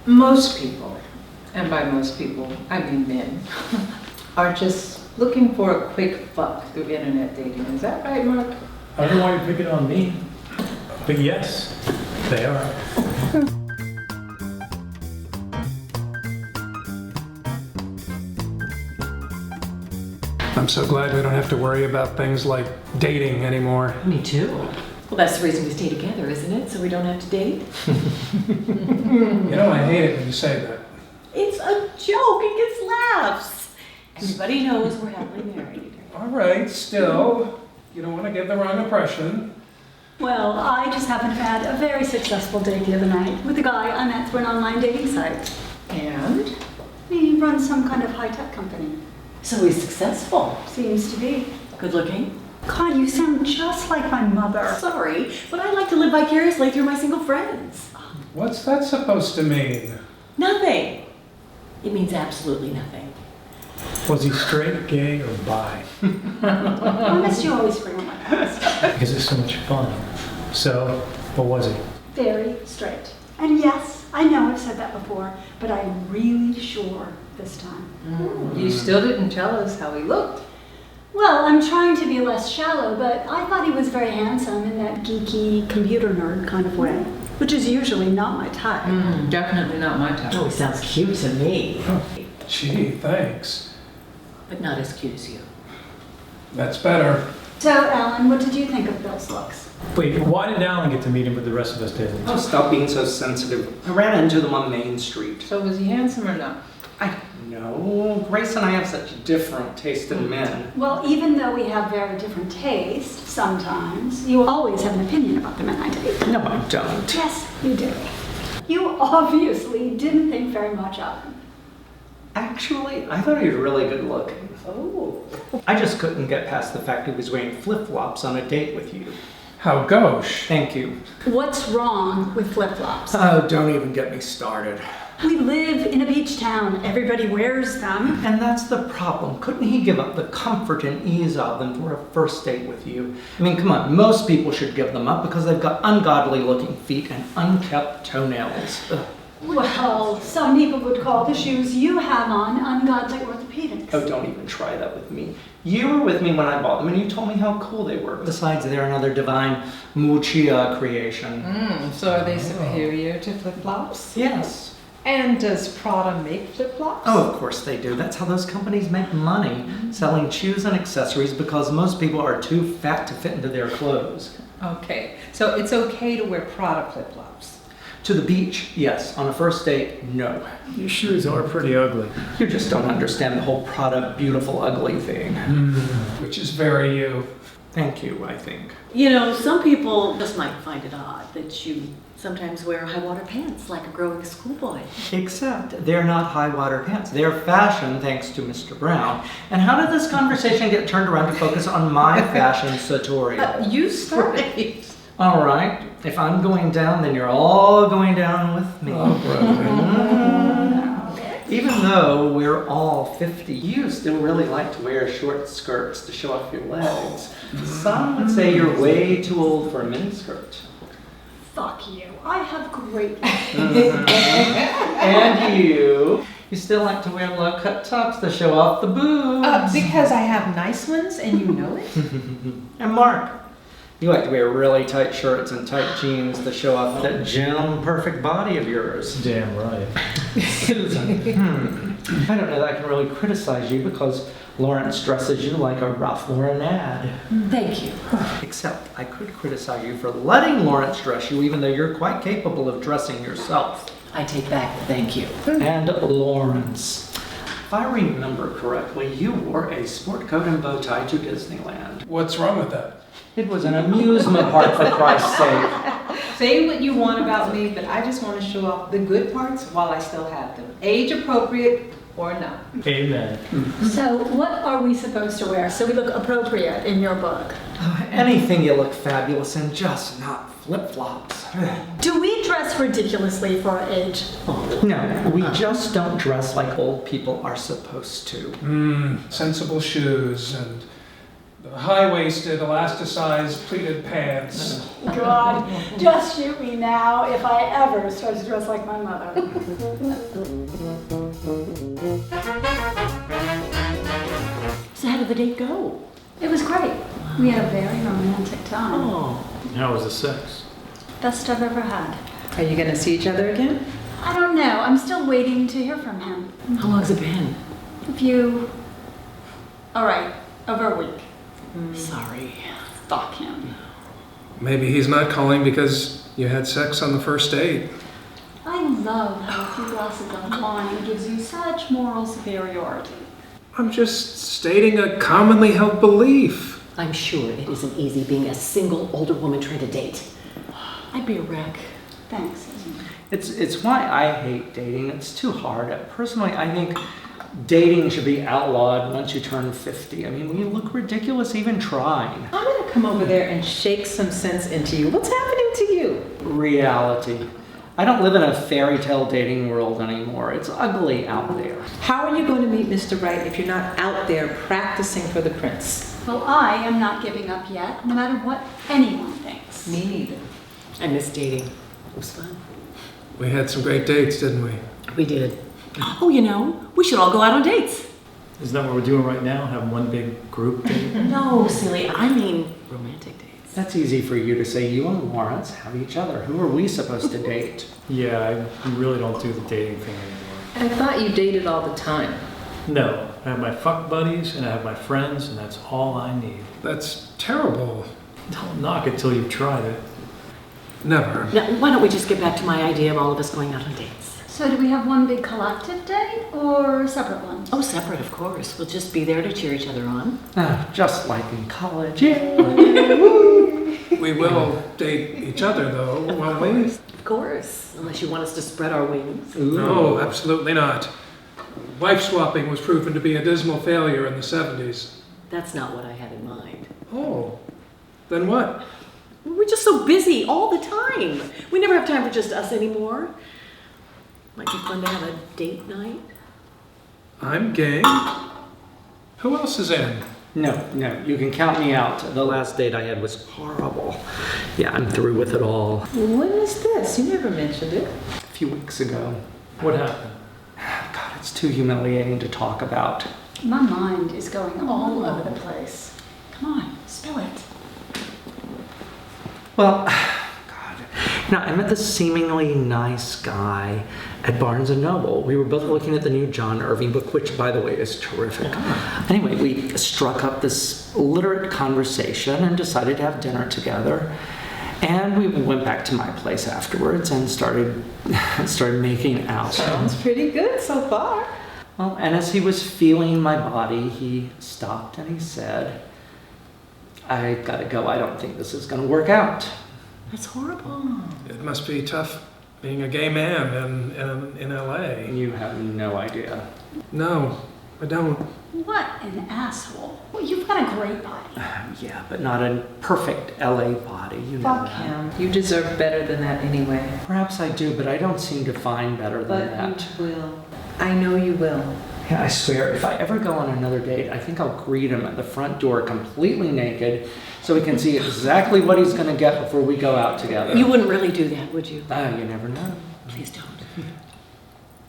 Most people, and by most people, I mean men, are just looking for a quick buck through internet dating. Is that right, Mark? I don't want you picking on me, but yes, they are. I'm so glad we don't have to worry about things like dating anymore. Me too. Well, that's the reason we stay together, isn't it? So we don't have to date? You know, I hate it when you say that. It's a joke. It gets laughs. Everybody knows we're happily married. All right, still, you don't want to give the wrong impression. Well, I just happened to have had a very successful date the other night with a guy I met through an online dating site. And? He runs some kind of high-tech company. So he's successful. Seems to be. Good looking. God, you sound just like my mother. Sorry, but I like to live vicariously through my single friends. What's that supposed to mean? Nothing. It means absolutely nothing. Was he straight, gay, or bi? Why must you always bring up my past? Because it's so much fun. So, what was he? Very straight. And yes, I know I've said that before, but I'm really sure this time. You still didn't tell us how he looked. Well, I'm trying to be less shallow, but I thought he was very handsome in that geeky computer nerd kind of way, which is usually not my type. Definitely not my type. Oh, he sounds cute to me. Gee, thanks. But not as cute as you. That's better. So, Alan, what did you think of Bill's looks? Wait, why did Alan get to meet him but the rest of us didn't? Oh, stop being so sensitive. I ran into them on Main Street. So was he handsome or not? I don't know. Grace and I have such different taste in men. Well, even though we have very different tastes, sometimes, you always have an opinion about the men I date. No, I don't. Yes, you do. You obviously didn't think very much of him. Actually, I thought he was really good looking. Oh. I just couldn't get past the fact he was wearing flip-flops on a date with you. How gauche. Thank you. What's wrong with flip-flops? Oh, don't even get me started. We live in a beach town. Everybody wears them. And that's the problem. Couldn't he give up the comfort and ease of them for a first date with you? I mean, come on, most people should give them up because they've got ungodly looking feet and unkept toenails. Ugh. Well, some people would call the shoes you have on ungodly orthopedics. Oh, don't even try that with me. You were with me when I bought them and you told me how cool they were. Besides, they're another divine Muchia creation. So are they superior to flip-flops? Yes. And does Prada make flip-flops? Oh, of course they do. That's how those companies make money, selling shoes and accessories because most people are too fat to fit into their clothes. Okay, so it's okay to wear Prada flip-flops. To the beach, yes. On a first date, no. Your shoes are pretty ugly. You just don't understand the whole Prada beautiful ugly thing. Which is very you. Thank you, I think. You know, some people just might find it odd that you sometimes wear high-water pants like a growing schoolboy. Except they're not high-water pants. They're fashion, thanks to Mr. Brown. And how did this conversation get turned around to focus on my fashion sartorial? You started. All right. If I'm going down, then you're all going down with me. Even though we're all 50, you still really like to wear short skirts to show off your legs. Some would say you're way too old for a miniskirt. Fuck you. I have great... And you still like to wear low-cut tops to show off the boobs. Because I have nice ones and you know it? And Mark, you like to wear really tight shirts and tight jeans to show off that gem perfect body of yours. Damn right. Susan, I don't know that I can really criticize you because Lawrence dresses you like a Ralph Lauren ad. Thank you. Except I could criticize you for letting Lawrence dress you even though you're quite capable of dressing yourself. I take back the thank you. And Lawrence. If I remember correctly, you wore a sport coat and bow tie to Disneyland. What's wrong with that? It was an amusement park, for Christ's sake. Say what you want about me, but I just want to show off the good parts while I still have them. Age appropriate or not. Amen. So, what are we supposed to wear so we look appropriate in your book? Anything you look fabulous in, just not flip-flops. Do we dress ridiculously for our age? No, we just don't dress like old people are supposed to. Sensible shoes and high-waisted, elasticized, pleated pants. God, just shoot me now if I ever start to dress like my mother. So how did the date go? It was great. We had a very romantic time. Oh. How was the sex? Best I've ever had. Are you gonna see each other again? I don't know. I'm still waiting to hear from him. How long's it been? All right, over a week. Sorry. Fuck him. Maybe he's not calling because you had sex on the first date. I love how a few glasses of wine gives you such moral superiority. I'm just stating a commonly held belief. I'm sure it isn't easy being a single older woman trying to date. I'd be a wreck. Thanks. It's why I hate dating. It's too hard. Personally, I think dating should be outlawed once you turn 50. I mean, we look ridiculous even trying. I'm gonna come over there and shake some sense into you. What's happening to you? Reality. I don't live in a fairy tale dating world anymore. It's ugly out there. How are you going to meet Mr. Right if you're not out there practicing for the prince? Well, I am not giving up yet, no matter what anyone thinks. Me neither. I miss dating. It was fun. We had some great dates, didn't we? We did. Oh, you know, we should all go out on dates. Isn't that what we're doing right now? Have one big group date? No, silly. I mean romantic dates. That's easy for you to say. You and Lawrence have each other. Who are we supposed to date? Yeah, I really don't do the dating thing anymore. I thought you dated all the time. No, I have my fuck buddies and I have my friends, and that's all I need. That's terrible. Don't knock it till you've tried it. Never. Now, why don't we just get back to my idea of all of us going out on dates? So do we have one big collective date or separate ones? Oh, separate, of course. We'll just be there to cheer each other on. Just like in college. Yeah. We will date each other, though, won't we? Of course, unless you want us to spread our wings. No, absolutely not. Wife swapping was proven to be a dismal failure in the 70s. That's not what I had in mind. Oh, then what? We're just so busy all the time. We never have time for just us anymore. Might be fun to have a date night. I'm game. Who else is in? No, you can count me out. The last date I had was horrible. Yeah, I'm through with it all. When is this? You never mentioned it. A few weeks ago. What happened? God, it's too humiliating to talk about. My mind is going all over the place. Come on, spill it. Well, God. I met this seemingly nice guy at Barnes & Noble. We were both looking at the new John Irving book, which, by the way, is terrific. Anyway, we struck up this literate conversation and decided to have dinner together. And we went back to my place afterwards and started making out. Sounds pretty good so far. Well, and as he was feeling my body, he stopped and he said, I gotta go. I don't think this is gonna work out. That's horrible. It must be tough being a gay man in LA. You have no idea. No, I don't. What an asshole. Well, you've got a great body. Yeah, but not a perfect LA body. You know Fuck that. him. You deserve better than that anyway. Perhaps I do, but I don't seem to find better than But that. you will. I know you will. Yeah, I swear, if I ever go on another date, I think I'll greet him at the front door completely naked so we can see exactly what he's going to get before we go out together. You wouldn't really do that, would you? You never know. Please don't.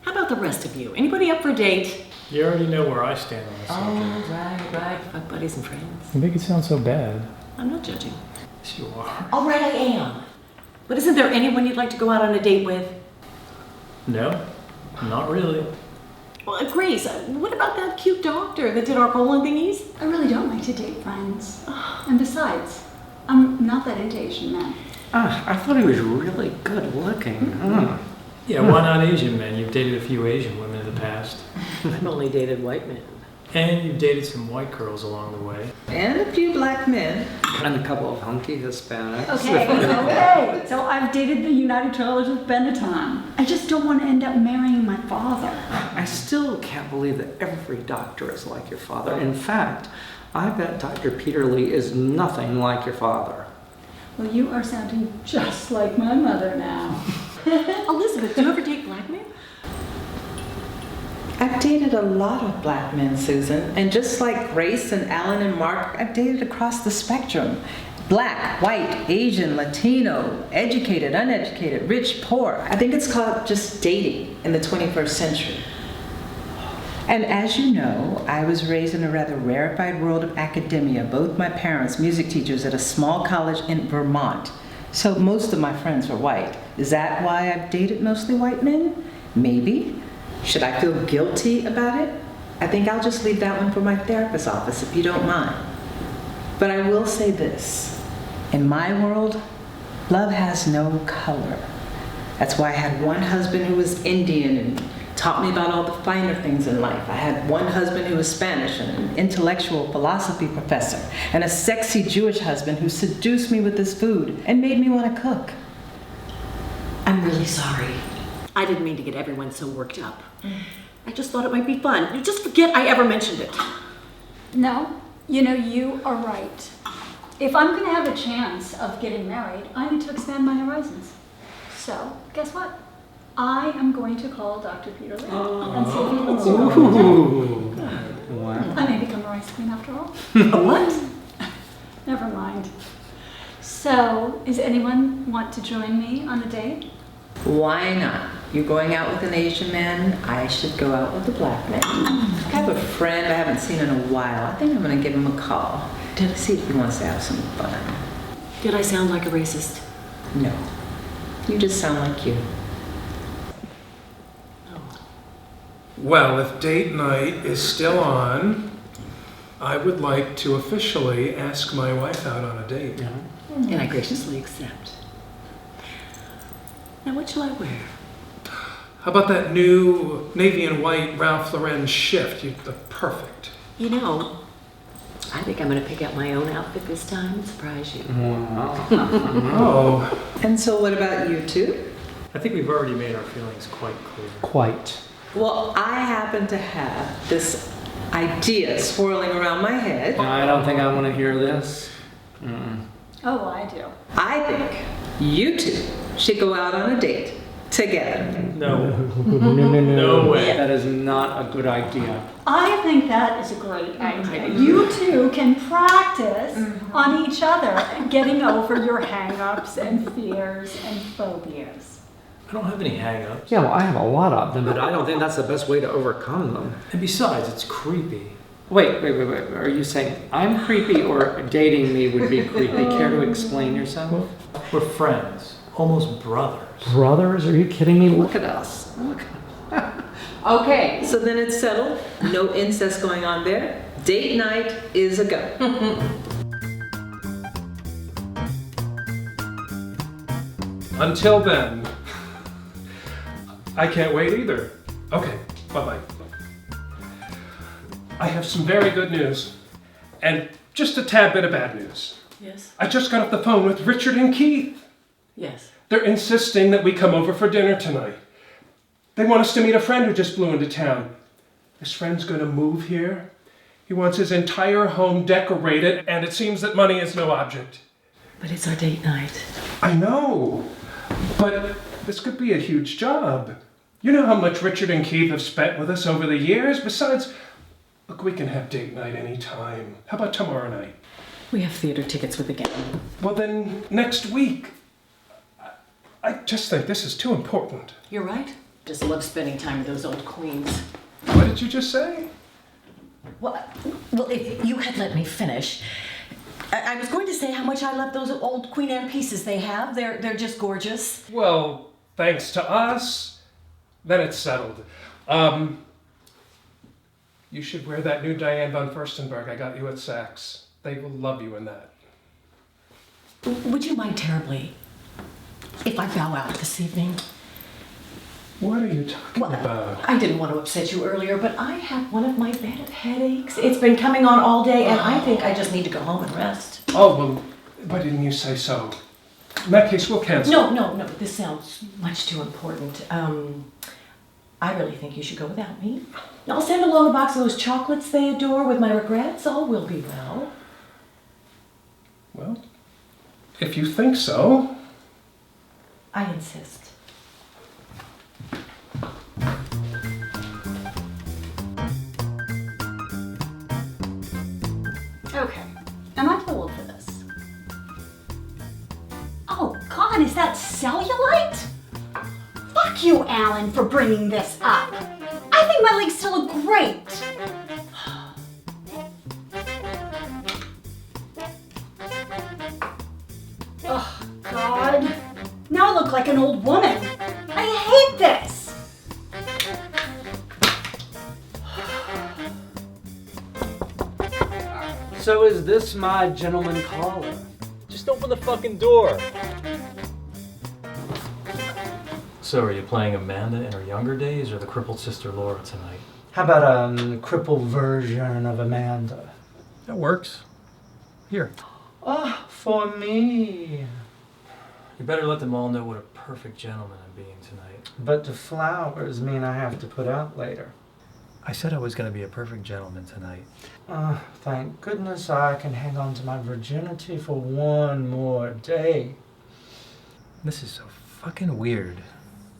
How about the rest of you? Anybody up for a date? You already know where I stand on this subject. Right. Fuck buddies and friends. You make it sound so bad. I'm not judging. Yes, you are. All right, I am. But isn't there anyone you'd like to go out on a date with? No, not really. Well, Grace, what about that cute doctor that did our colon thingies? I really don't like to date friends. And besides, I'm not that into Asian men. I thought he was really good looking. Yeah, why not Asian men? You've dated a few Asian women in the past. I've only dated white men. And you've dated some white girls along the way. And a few black men. And a couple of hunky Hispanics. Okay. So I've dated the United Travelers with Benetton. I just don't want to end up marrying my father. I still can't believe that every doctor is like your father. In fact, I bet Dr. Peter Lee is nothing like your father. Well, you are sounding just like my mother now. Elizabeth, do you ever date black men? I've dated a lot of black men, Susan. And just like Grace and Alan and Mark, I've dated across the spectrum. Black, white, Asian, Latino, educated, uneducated, rich, poor. I think it's called just dating in the 21st century. And as you know, I was raised in a rather rarefied world of academia. Both my parents, music teachers at a small college in Vermont. So most of my friends were white. Is that why I've dated mostly white men? Maybe. Should I feel guilty about it? I think I'll just leave that one for my therapist's office if you don't mind. But I will say this. In my world, love has no color. That's why I had one husband who was Indian and taught me about all the finer things in life. I had one husband who was Spanish and an intellectual philosophy professor, and a sexy Jewish husband who seduced me with his food and made me want to cook. I'm really sorry. I didn't mean to get everyone so worked up. I just thought it might be fun. You just forget I ever mentioned it. No, you are right. If I'm going to have a chance of getting married, I need to expand my horizons. So, guess what? I am going to call Dr. Peter Lee and see if he wants to go on a date. Wow. I may become a rice queen after all. What? Never mind. So, does anyone want to join me on a date? Why not? You're going out with an Asian man, I should go out with a black man. I have a friend I haven't seen in a while. I think I'm going to give him a call to see if he wants to have some fun. Did I sound like a racist? No, you just sound like you. Well, if date night is still on, I would like to officially ask my wife out on a date. And I graciously accept. Now, what shall I wear? How about that new navy and white Ralph Lauren shift? You look perfect. I think I'm going to pick out my own outfit this time and surprise you. Oh, And so what about you two? I think we've already made our feelings quite clear. Quite. Well, I happen to have this idea swirling around my head. I don't think I want to hear this. Oh, I do. I think you two should go out on a date together. No. No way. That is not a good idea. I think that is a great idea. You two can practice on each other and getting over your hang-ups and fears and phobias. I don't have any hang-ups. Yeah, well, I have a lot of them, but I don't think that's the best way to overcome them. And besides, it's creepy. Wait. Are you saying I'm creepy or dating me would be creepy? Care to explain yourself? We're friends. Almost brothers. Brothers? Are you kidding me? Look at us. Okay, so then it's settled. No incest going on there. Date night is a go. until then, I can't wait either. Okay, bye-bye. I have some very good news and just a tad bit of bad news. Yes? I just got off the phone with Richard and Keith. Yes. They're insisting that we come over for dinner tonight. They want us to meet a friend who just blew into town. This friend's going to move here. He wants his entire home decorated, and it seems that money is no object. But it's our date night. I know, but this could be a huge job. You know how much Richard and Keith have spent with us over the years? Besides, look, we can have date night anytime. How about tomorrow night? We have theater tickets with the gang. Well, then next week. I just think this is too important. You're right. Just love spending time with those old queens. What did you just say? Well, if you had let me finish, I was going to say how much I love those old Queen Anne pieces they have. They're just gorgeous. Well, thanks to us, then it's settled. You should wear that new Diane von Furstenberg I got you at Saks. They will love you in that. Would you mind terribly if I bow out this evening? What are you talking about? I didn't want to upset you earlier, but I have one of my bad headaches. It's been coming on all day, and I think I just need to go home and rest. Oh, well, why didn't you say so? In that case, we'll cancel. No, this sounds much too important. I really think you should go without me. I'll send along a box of those chocolates they adore with my regrets. All will be well. Well, if you think so. I insist. Alan, for bringing this up. I think my legs still look great. Oh, God. Now I look like an old woman. I hate this. So is this my gentleman caller? Just open the fucking door. So are you playing Amanda in her younger days or the crippled sister Laura tonight? How about a crippled version of Amanda? That works. Here. Oh, for me. You better let them all know what a perfect gentleman I'm being tonight. But the flowers mean I have to put out later. I said I was going to be a perfect gentleman tonight. Thank goodness I can hang on to my virginity for one more day. This is so fucking weird.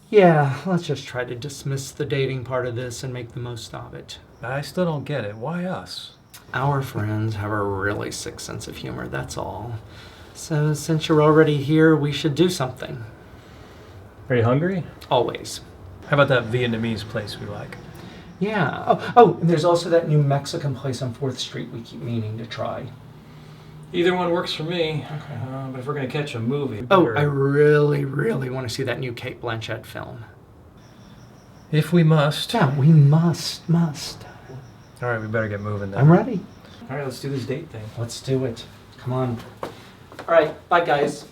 Yeah, let's just try to dismiss the dating part of this and make the most of it. I still don't get it. Why us? Our friends have a really sick sense of humor, that's all. So since you're already here, we should do something. Are you hungry? Always. How about that Vietnamese place we like? Yeah. Oh, and there's also that new Mexican place on 4th Street we keep meaning to try. Either one works for me. Okay. But if we're going to catch a movie... Oh, I really, really want to see that new Cate Blanchett film. If we must. Yeah, we must. All right, we better get moving then. I'm ready. All right, let's do this date thing. Let's do it. Come on. All right, bye guys.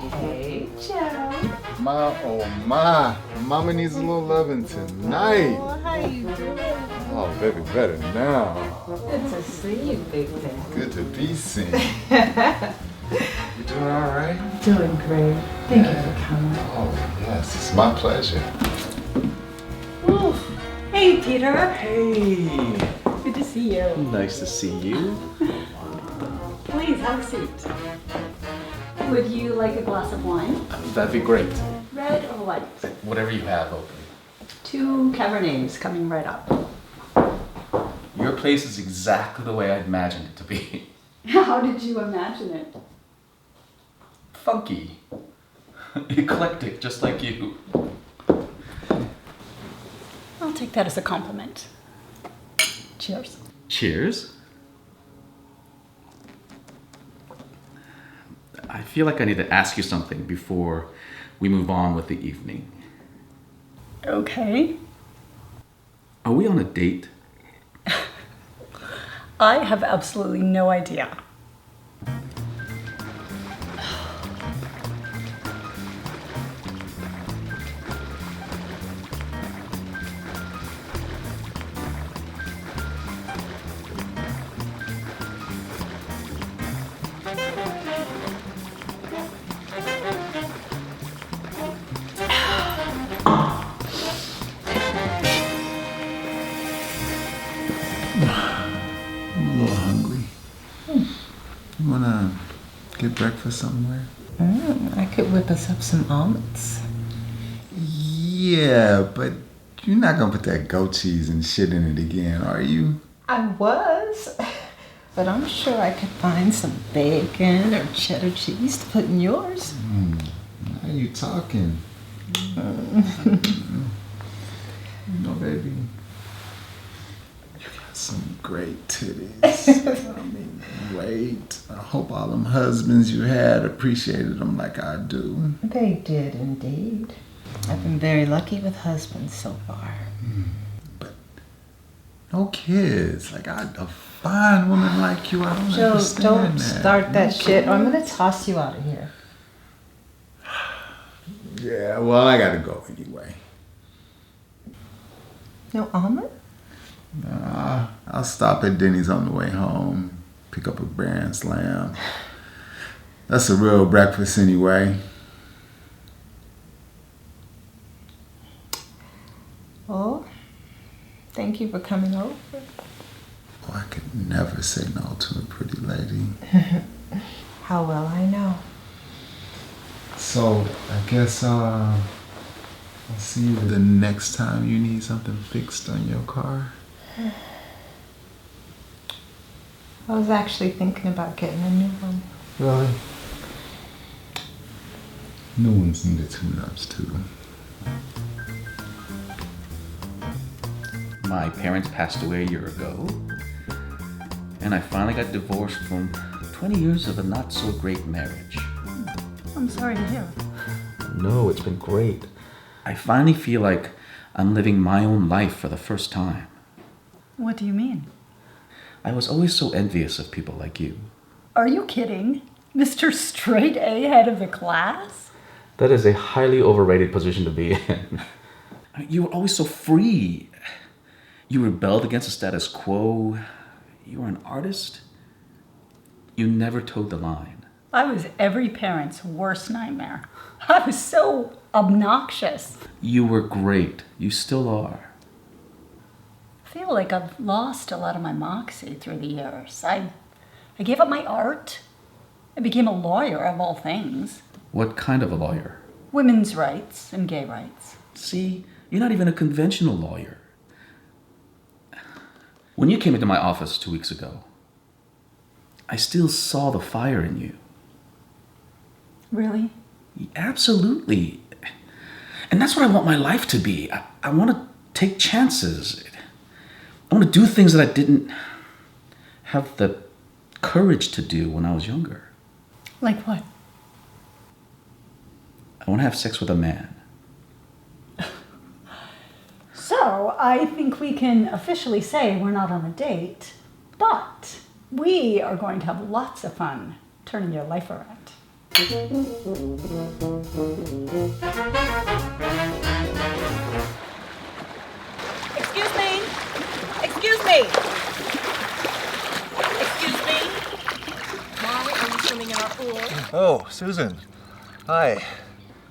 Hey, Joe. My, oh my, mama needs a little loving tonight. Well, how you doing? Oh, baby, better now. Good to see you, Big Ben. Good to be seen. You doing all right? Doing great. Thank you for coming. Oh, yes, it's my pleasure. Ooh. Hey, Peter. Hey, Good to see you. nice to see you. Please have a seat. Would you like a glass of wine? That'd be great. Red or white? Whatever you have open. 2 Cabernets coming right up. Your place is exactly the way I imagined it to be. How did you imagine it? Funky. Eclectic, just like you. I'll take that as a compliment. Cheers. Cheers. I feel like I need to ask you something before we move on with the evening. Okay. Are we on a date? I have absolutely no idea. I'm a little hungry. You wanna get breakfast somewhere? I could whip us up some omelets. Yeah, but you're not gonna put that goat cheese and shit in it again, are you? I was, but I'm sure I could find some bacon or cheddar cheese to put in yours. How you talking? You know, baby, you got some great titties. I mean, great. I hope all them husbands you had appreciated them like I do. They did indeed. I've been very lucky with husbands so far. But no kids. Like, a fine woman like you, I don't Joe, understand don't that. start that shit or I'm gonna toss you out of here. Yeah, well, I gotta go anyway. No omelet? Nah, I'll stop at Denny's on the way home, pick up a Grand Slam. That's a real breakfast anyway. Well, thank you for coming over. Oh, I could never say no to a pretty lady. How well I know. So, I guess I'll see you the next time you need something fixed on your car. I was actually thinking about getting a new one. Really? New ones needed tune-ups too. My parents passed away a year ago, and I finally got divorced from 20 years of a not so great marriage. I'm sorry to hear. No, it's been great. I finally feel like I'm living my own life for the first time. What do you mean? I was always so envious of people like you. Are you kidding? Mr. Straight A head of the class? That is a highly overrated position to be in. You were always so free. You rebelled against the status quo. You were an artist. You never towed the line. I was every parent's worst nightmare. I was so obnoxious. You were great. You still are. I feel like I've lost a lot of my moxie through the years. I gave up my art. I became a lawyer of all things. What kind of a lawyer? Women's rights and gay rights. See, you're not even a conventional lawyer. When you came into my office 2 weeks ago, I still saw the fire in you. Really? Absolutely. And that's what I want my life to be. I want to take chances. I want to do things that I didn't have the courage to do when I was younger. Like what? I want to have sex with a man. So, I think we can officially say we're not on a date, but we are going to have lots of fun turning your life around. Excuse me. Excuse me. Excuse me. Why are you swimming in our pool? Oh, Susan. Hi.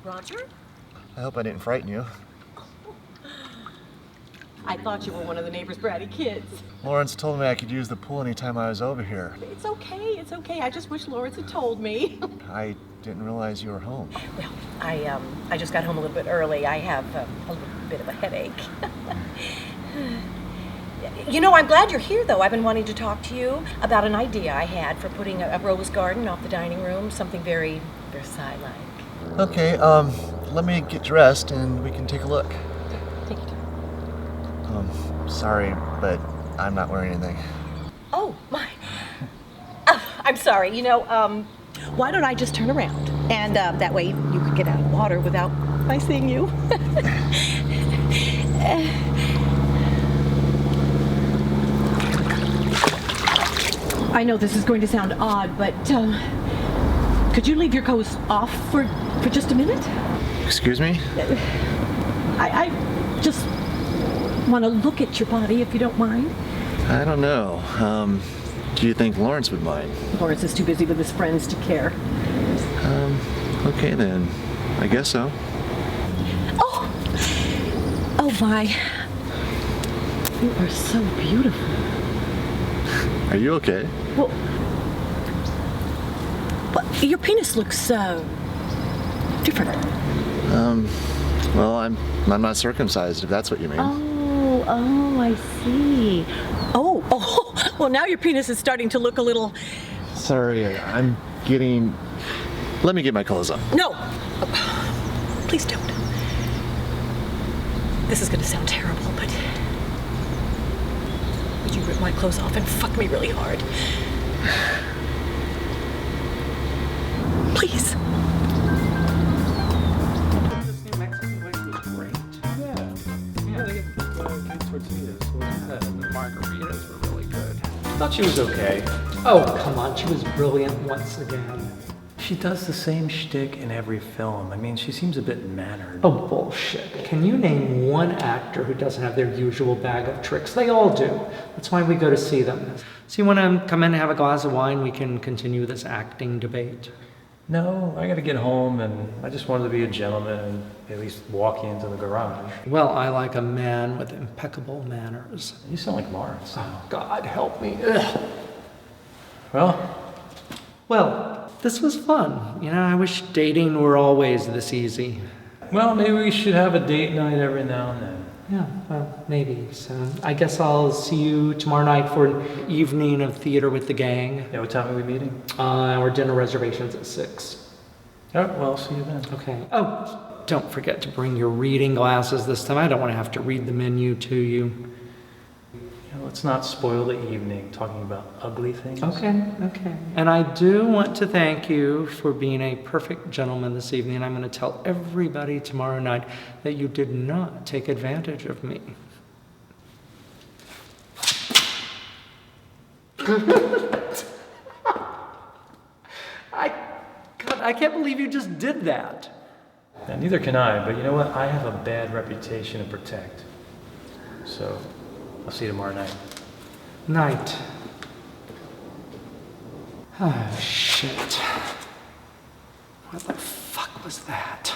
Roger? I hope I didn't frighten you. I thought you were one of the neighbor's bratty kids. Lawrence told me I could use the pool anytime I was over here. It's okay, it's okay. I just wish Lawrence had told me. I didn't realize you were home. Well, I just got home a little bit early. I have a little bit of a headache. You know, I'm glad you're here, though. I've been wanting to talk to you about an idea I had for putting a rose garden off the dining room, something very Versailles-like. Okay, let me get dressed and we can take a look. Take your time. Sorry, but I'm not wearing anything. Oh, my. I'm sorry. You know, why don't I just turn around? And that way you could get out of the water without my seeing you. I know this is going to sound odd, but could you leave your clothes off for just a minute? Excuse me? I just want to look at your body, if you don't mind. I don't know. Do you think Lawrence would mind? Lawrence is too busy with his friends to care. Okay then. I guess so. Oh my. You are so beautiful. Are you okay? Well, your penis looks different. Well, I'm not circumcised, if that's what you mean. Oh, I see. Oh, well, now your penis is starting to look a little... Sorry, I'm getting... Let me get my clothes on. No! Please don't. This is going to sound terrible, but... Would you rip my clothes off and fuck me really hard? Please. This New Mexican place was great. Yeah, they get good tortillas. And the margaritas were really good. I thought she was okay. Oh, come on, she was brilliant once again. She does the same shtick in every film. I mean, she seems a bit mannered. Oh, bullshit. Can you name one actor who doesn't have their usual bag of tricks? They all do. That's why we go to see them. So you want to come in and have a glass of wine? We can continue this acting debate. No, I gotta get home, and I just wanted to be a gentleman and at least walk you into the garage. Well, I like a man with impeccable manners. You sound like Lawrence. Oh, God, help me. Ugh. Well, This was fun. You know, I wish dating were always this easy. maybe we should have a date night every now and then. Yeah, well, maybe. So I guess I'll see you tomorrow night for an evening of theater with the gang. Yeah, what time are we meeting? Our dinner reservation's at 6. All right, well, I'll see you then. Okay. Oh, don't forget to bring your reading glasses this time. I don't want to have to read the menu to you. Yeah, let's not spoil the evening talking about ugly things. Okay. And I do want to thank you for being a perfect gentleman this evening. I'm going to tell everybody tomorrow night that you did not take advantage of me. I can't believe you just did that. Now, neither can I, but you know what? I have a bad reputation to protect. So, I'll see you tomorrow night. Night. Oh, shit. What the fuck was that?